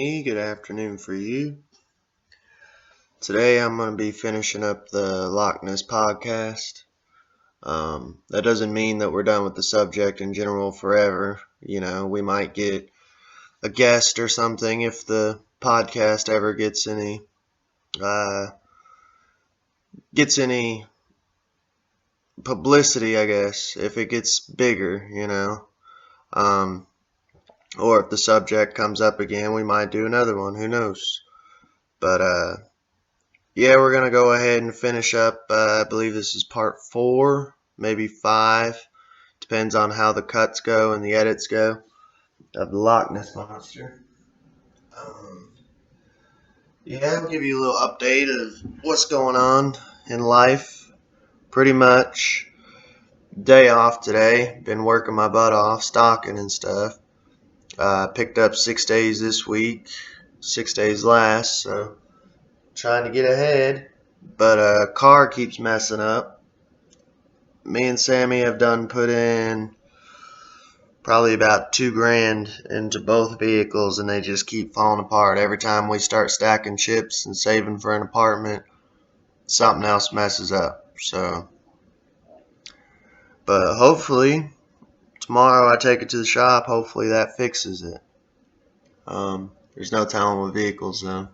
me, good afternoon for you. Today I'm going to be finishing up the Loch Ness podcast. That doesn't mean that we're done with the subject in general forever. We might get a guest or something if the podcast ever gets any publicity, I guess, if it gets bigger. Or if the subject comes up again, we might do another one, who knows. But yeah, we're going to go ahead and finish up. I believe this is part 4, maybe 5. Depends on how the cuts go and the edits go of the Loch Ness Monster. Yeah, I'll give you a little update of what's going on in life. Pretty much day off today. Been working my butt off, stocking and stuff. Picked up 6 days this week, 6 days last, so trying to get ahead. But car keeps messing up. Me and Sammy have done put in probably about $2,000 into both vehicles, and they just keep falling apart. Every time we start stacking chips and saving for an apartment, something else messes up. But hopefully tomorrow I take it to the shop. Hopefully that fixes it. There's no telling with vehicles though.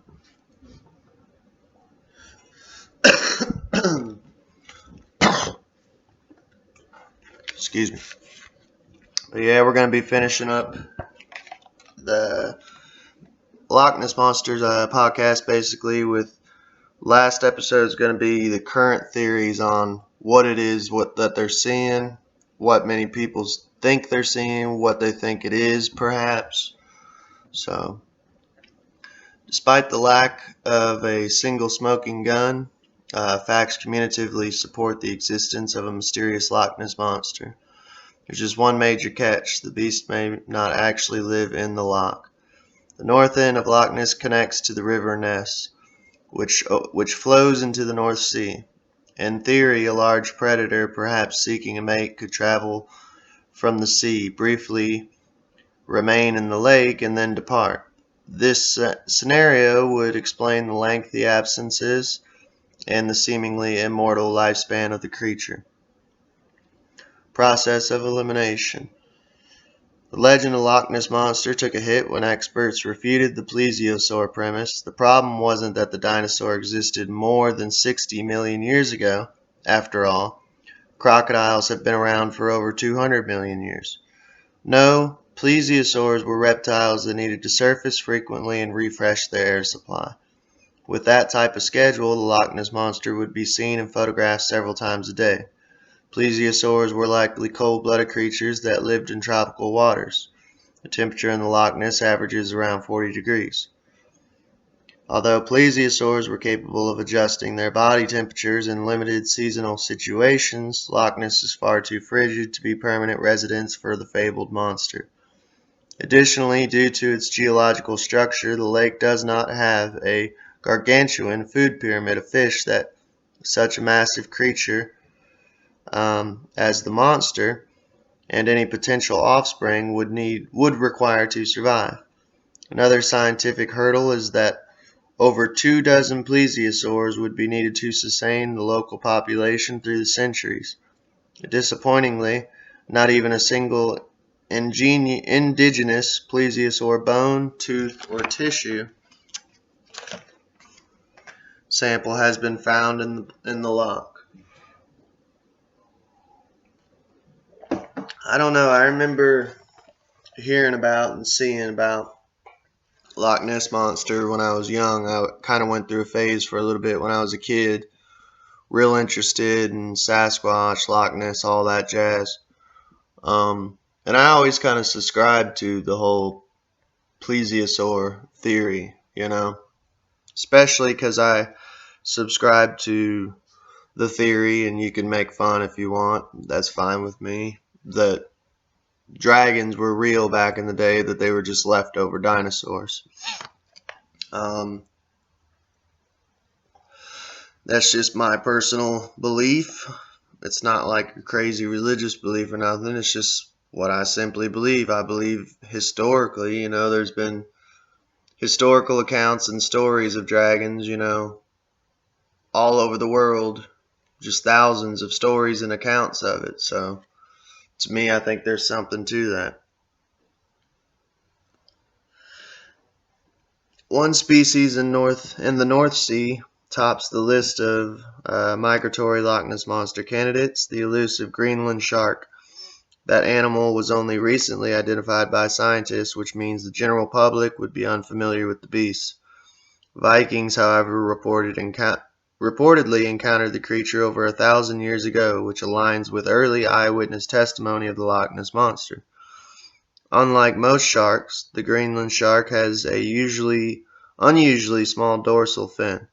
Excuse me. But yeah, we're going to be finishing up the Loch Ness Monsters podcast basically with last episode is going to be the current theories on what it is, that they're seeing, what many people think they're seeing, what they think it is perhaps. So, despite the lack of a single smoking gun, facts cumulatively support the existence of a mysterious Loch Ness Monster. There's just one major catch. The beast may not actually live in the loch. The north end of Loch Ness connects to the river Ness, which flows into the North Sea. In theory, a large predator, perhaps seeking a mate, could travel from the sea, briefly remain in the lake, and then depart. This scenario would explain the lengthy absences and the seemingly immortal lifespan of the creature. Process of elimination. The legend of Loch Ness Monster took a hit when experts refuted the plesiosaur premise. The problem wasn't that the dinosaur existed more than 60 million years ago. After all, crocodiles have been around for over 200 million years. No, plesiosaurs were reptiles that needed to surface frequently and refresh their air supply. With that type of schedule, the Loch Ness Monster would be seen in photographs several times a day. Plesiosaurs were likely cold-blooded creatures that lived in tropical waters. The temperature in the Loch Ness averages around 40 degrees. Although plesiosaurs were capable of adjusting their body temperatures in limited seasonal situations, Loch Ness is far too frigid to be permanent residence for the fabled monster. Additionally, due to its geological structure, the lake does not have a gargantuan food pyramid of fish that such a massive creature as the monster and any potential offspring would require to survive. Another scientific hurdle is that over 24 plesiosaurs would be needed to sustain the local population through the centuries. Disappointingly, not even a single indigenous plesiosaur bone, tooth, or tissue sample has been found in the loch. I don't know. I remember hearing about and seeing about Loch Ness Monster when I was young. I kind of went through a phase for a little bit when I was a kid. Real interested in Sasquatch, Loch Ness, all that jazz. And I always kind of subscribed to the whole plesiosaur theory, especially because I subscribe to the theory, and you can make fun if you want. That's fine with me. That dragons were real back in the day, that they were just leftover dinosaurs. That's just my personal belief. It's not like a crazy religious belief or nothing. It's just what I simply believe. I believe historically, there's been historical accounts and stories of dragons, all over the world. Just thousands of stories and accounts of it. So, to me, I think there's something to that. One species in the North Sea tops the list of migratory Loch Ness Monster candidates, the elusive Greenland shark. That animal was only recently identified by scientists, which means the general public would be unfamiliar with the beast. Vikings, however, reportedly encountered the creature over 1,000 years ago, which aligns with early eyewitness testimony of the Loch Ness Monster. Unlike most sharks, the Greenland shark has a unusually small dorsal fin.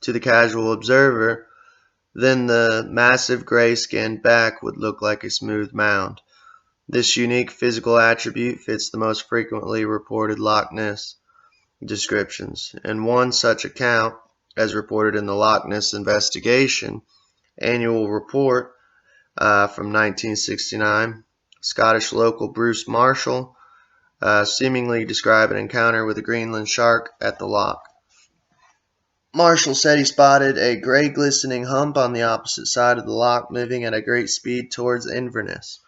To the casual observer, then the massive gray-skinned back would look like a smooth mound. This unique physical attribute fits the most frequently reported Loch Ness descriptions. In one such account, as reported in the Loch Ness Investigation Annual Report from 1969, Scottish local Bruce Marshall seemingly described an encounter with a Greenland shark at the loch. Marshall said he spotted a gray glistening hump on the opposite side of the loch moving at a great speed towards Inverness,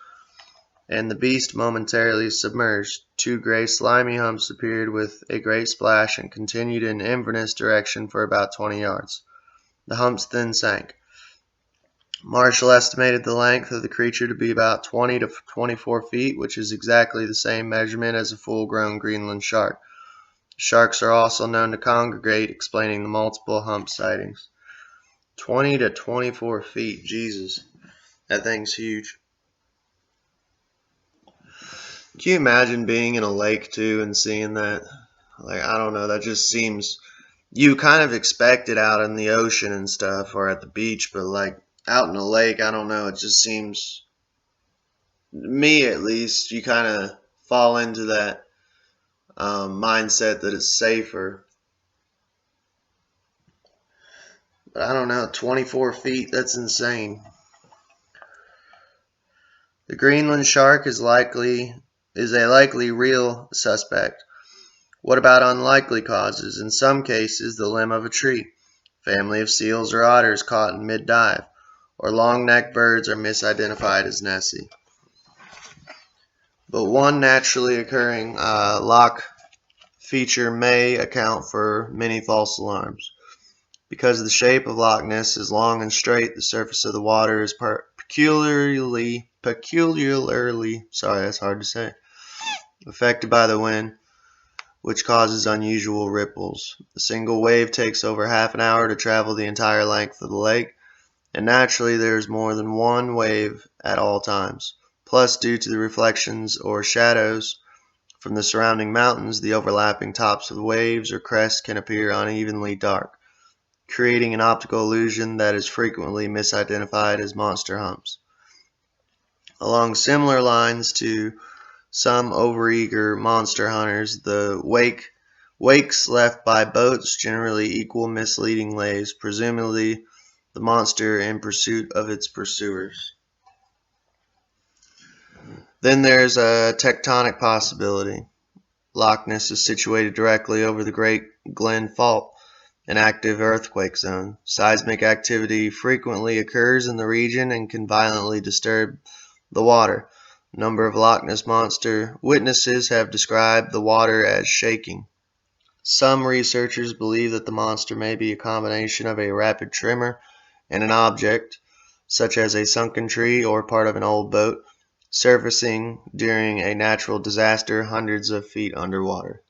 and the beast momentarily submerged. Two gray slimy humps appeared with a great splash and continued in Inverness direction for about 20 yards. The humps then sank. Marshall estimated the length of the creature to be about 20 to 24 feet, which is exactly the same measurement as a full-grown Greenland shark. Sharks are also known to congregate, explaining the multiple hump sightings. 20 to 24 feet, Jesus. That thing's huge. Can you imagine being in a lake, too, and seeing that? I don't know, that just seems... You kind of expect it out in the ocean and stuff, or at the beach, but, out in a lake, I don't know, it just seems... Me, at least, you kind of fall into that mindset that it's safer. But I don't know, 24 feet, that's insane. The Greenland shark is a likely real suspect. What about unlikely causes? In some cases, the limb of a tree, family of seals or otters caught in mid-dive, or long-necked birds are misidentified as Nessie. But one naturally occurring loch feature may account for many false alarms. Because the shape of Loch Ness is long and straight, the surface of the water is peculiarly, sorry, that's hard to say, affected by the wind, which causes unusual ripples. A single wave takes over half an hour to travel the entire length of the lake, and naturally there is more than one wave at all times. Plus, due to the reflections or shadows from the surrounding mountains, the overlapping tops of the waves or crests can appear unevenly dark, creating an optical illusion that is frequently misidentified as monster humps. Along similar lines to some overeager monster hunters, the wakes left by boats generally equal misleading lays, presumably the monster in pursuit of its pursuers. Then there's a tectonic possibility. Loch Ness is situated directly over the Great Glen Fault, an active earthquake zone. Seismic activity frequently occurs in the region and can violently disturb the water. A number of Loch Ness Monster witnesses have described the water as shaking. Some researchers believe that the monster may be a combination of a rapid tremor and an object, such as a sunken tree or part of an old boat, surfacing during a natural disaster hundreds of feet underwater.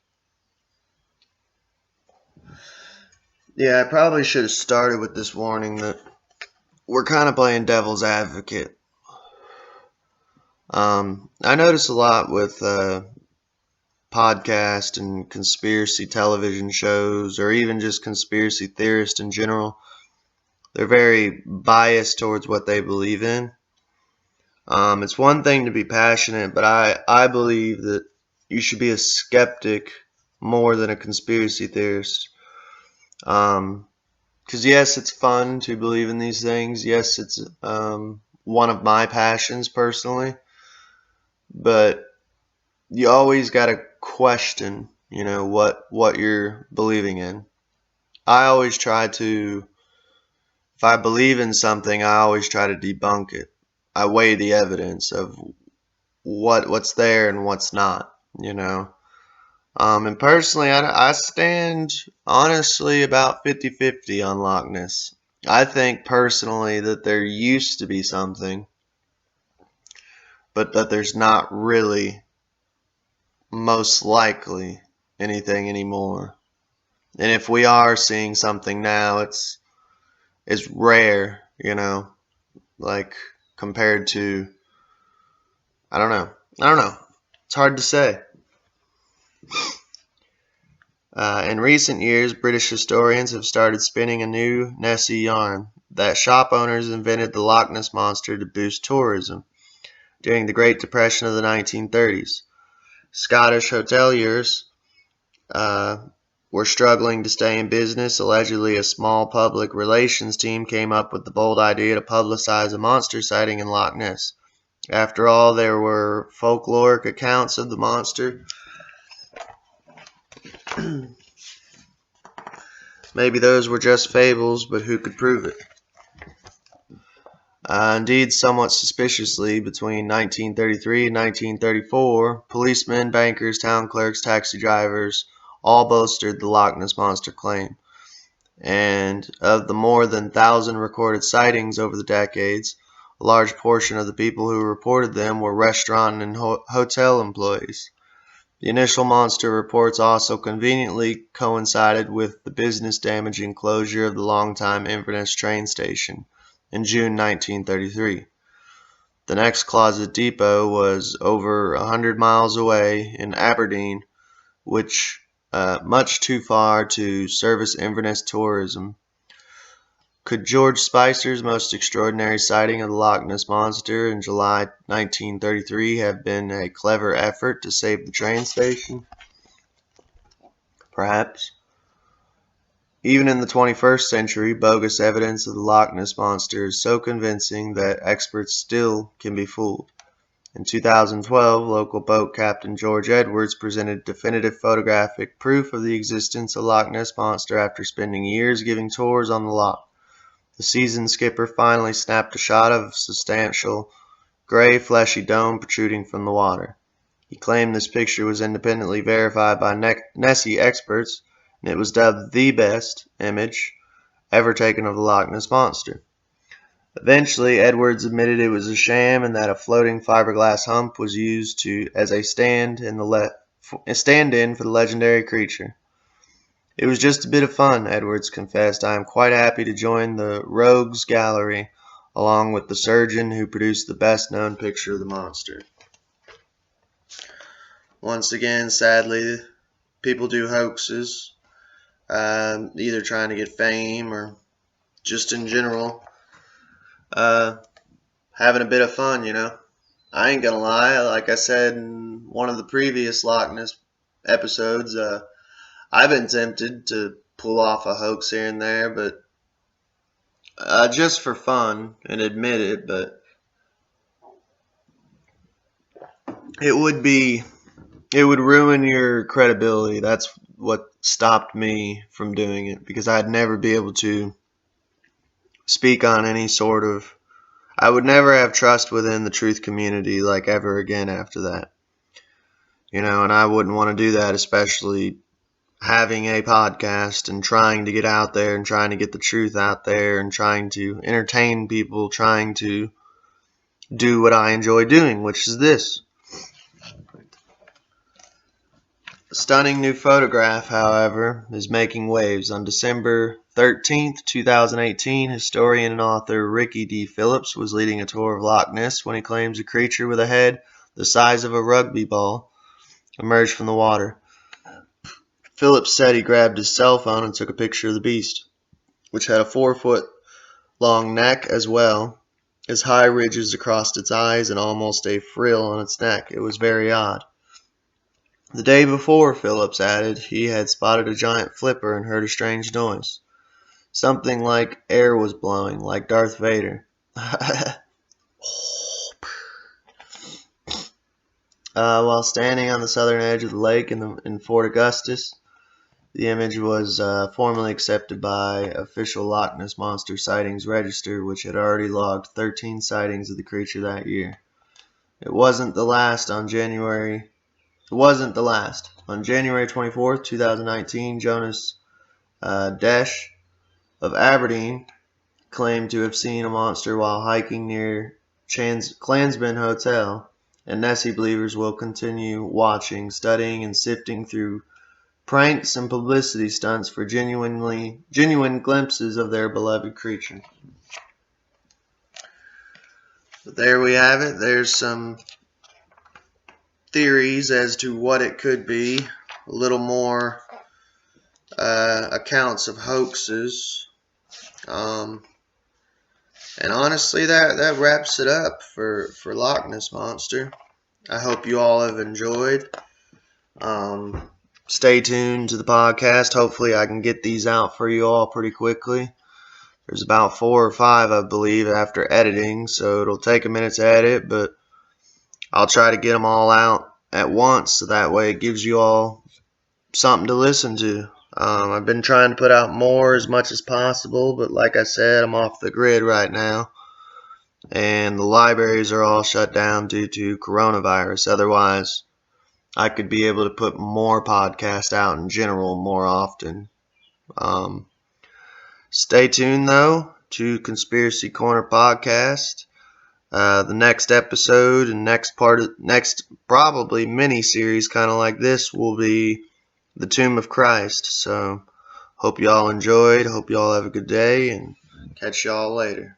Yeah, I probably should have started with this warning that we're kind of playing devil's advocate. I notice a lot with podcast and conspiracy television shows, or even just conspiracy theorists in general. They're very biased towards what they believe in. It's one thing to be passionate, but I believe that you should be a skeptic more than a conspiracy theorist. Because yes, it's fun to believe in these things. Yes, it's one of my passions personally. But you always got to question what you're believing in. I always try to, if I believe in something, I always try to debunk it. I weigh the evidence of what's there and what's not, you know. And personally, I stand honestly about 50-50 on Loch Ness. I think personally that there used to be something, but that there's not really most likely anything anymore. And if we are seeing something now, it's rare, like compared to, I don't know. I don't know. It's hard to say. In recent years, British historians have started spinning a new Nessie yarn that shop owners invented the Loch Ness Monster to boost tourism during the Great Depression of the 1930s. Scottish hoteliers uh, were struggling to stay in business. Allegedly, a small public relations team came up with the bold idea to publicize a monster sighting in Loch Ness. After all, there were folkloric accounts of the monster. Maybe those were just fables, but who could prove it? Indeed, somewhat suspiciously, between 1933 and 1934, policemen, bankers, town clerks, taxi drivers all bolstered the Loch Ness Monster claim. And of the more than 1,000 recorded sightings over the decades, a large portion of the people who reported them were restaurant and hotel employees. The initial monster reports also conveniently coincided with the business-damaging closure of the longtime Inverness train station in June 1933. The next closet depot was over 100 miles away in Aberdeen, which much too far to service Inverness tourism. Could George Spicer's most extraordinary sighting of the Loch Ness Monster in July 1933 have been a clever effort to save the train station? Perhaps. Even in the 21st century, bogus evidence of the Loch Ness Monster is so convincing that experts still can be fooled. In 2012, local boat captain George Edwards presented definitive photographic proof of the existence of Loch Ness Monster after spending years giving tours on the loch. The seasoned skipper finally snapped a shot of a substantial, gray, fleshy dome protruding from the water. He claimed this picture was independently verified by Nessie experts, and it was dubbed the best image ever taken of the Loch Ness Monster. Eventually, Edwards admitted it was a sham and that a floating fiberglass hump was used as a stand-in for the legendary creature. It was just a bit of fun, Edwards confessed. I am quite happy to join the rogues gallery along with the surgeon who produced the best-known picture of the monster. Once again, sadly, people do hoaxes, either trying to get fame or just in general having a bit of fun, I ain't gonna lie, like I said in one of the previous Loch Ness episodes, I've been tempted to pull off a hoax here and there, but just for fun and admit it, but it would ruin your credibility. That's what stopped me from doing it, because I'd never be able to speak on any sort of, I would never have trust within the truth community like ever again after that. And I wouldn't want to do that, especially having a podcast and trying to get out there and trying to get the truth out there and trying to entertain people, trying to do what I enjoy doing, which is this. A stunning new photograph, however, is making waves. On December 13th, 2018, historian and author Ricky D. Phillips was leading a tour of Loch Ness when he claims a creature with a head the size of a rugby ball emerged from the water. Phillips said he grabbed his cell phone and took a picture of the beast, which had a 4-foot-long neck as well as high ridges across its eyes and almost a frill on its neck. It was very odd. The day before, Phillips added, he had spotted a giant flipper and heard a strange noise. Something like air was blowing, like Darth Vader. while standing on the southern edge of the lake in Fort Augustus. The image was formally accepted by official Loch Ness Monster Sightings Register, which had already logged 13 sightings of the creature that year. It wasn't the last. On January 24th, 2019, Jonas Desch of Aberdeen claimed to have seen a monster while hiking near Clansman Hotel, and Nessie believers will continue watching, studying, and sifting through pranks and publicity stunts for genuine glimpses of their beloved creature. But there we have it. There's some theories as to what it could be. A little more accounts of hoaxes. And honestly, that wraps it up for Loch Ness Monster. I hope you all have enjoyed. Stay tuned to the podcast. Hopefully I can get these out for you all pretty quickly. There's about 4 or 5, I believe, after editing, so it'll take a minute to edit, but I'll try to get them all out at once, so that way it gives you all something to listen to. I've been trying to put out more as much as possible, but like I said, I'm off the grid right now, and the libraries are all shut down due to coronavirus. Otherwise, I could be able to put more podcasts out in general more often. Stay tuned, though, to Conspiracy Corner Podcast. The next episode and next probably mini-series kind of like this will be the Tomb of Christ. So, hope y'all enjoyed. Hope y'all have a good day, and catch y'all later.